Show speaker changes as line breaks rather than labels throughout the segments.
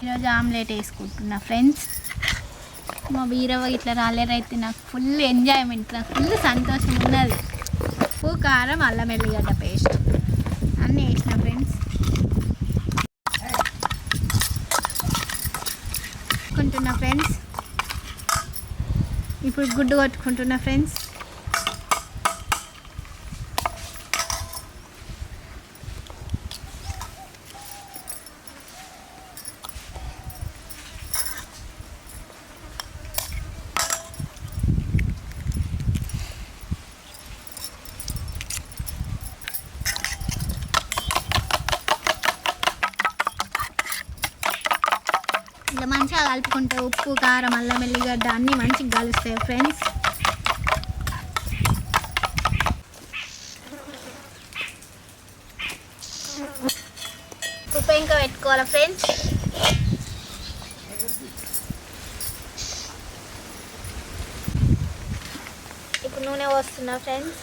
ఈరోజు ఆమ్లెట్ వేసుకుంటున్నా ఫ్రెండ్స్. మా వీరవ ఇట్లా రాలేరైతే నాకు ఫుల్ ఎంజాయ్మెంట్, నాకు ఫుల్ సంతోషం ఉన్నది. ఉప్పు కారం అల్లం వెల్లిగడ్డ పేస్ట్ అన్నీ వేసిన ఫ్రెండ్స్. కొట్టుకుంటున్నా ఫ్రెండ్స్. ఇప్పుడు గుడ్డు కొట్టుకుంటున్నా ఫ్రెండ్స్. ఇలా మంచిగా కలుపుకుంటే ఉప్పు కారం అల్లం వెల్లిగడ్డ అన్నీ మంచిగా కలుస్తాయి ఫ్రెండ్స్. ఉప్పు ఇంకా పెట్టుకోవాలి ఫ్రెండ్స్. ఇప్పుడు నూనె పోస్తున్నా friends.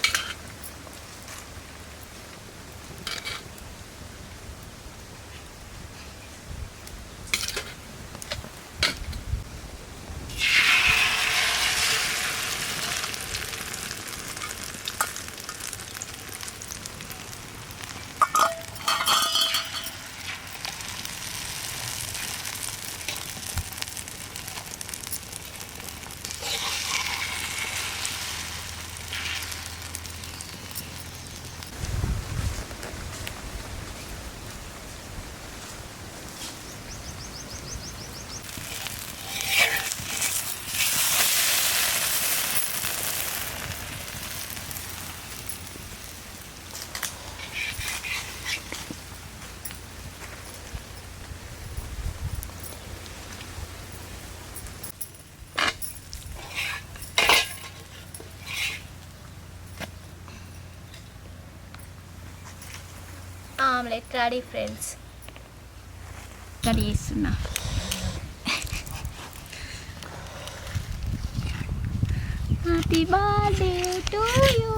Omelette ready friends. Cut చేస్తున్నా. Happy birthday to you.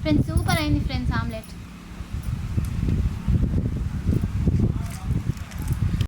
Friends super అయింది ఫ్రెండ్స్ ఆమ్లెట్.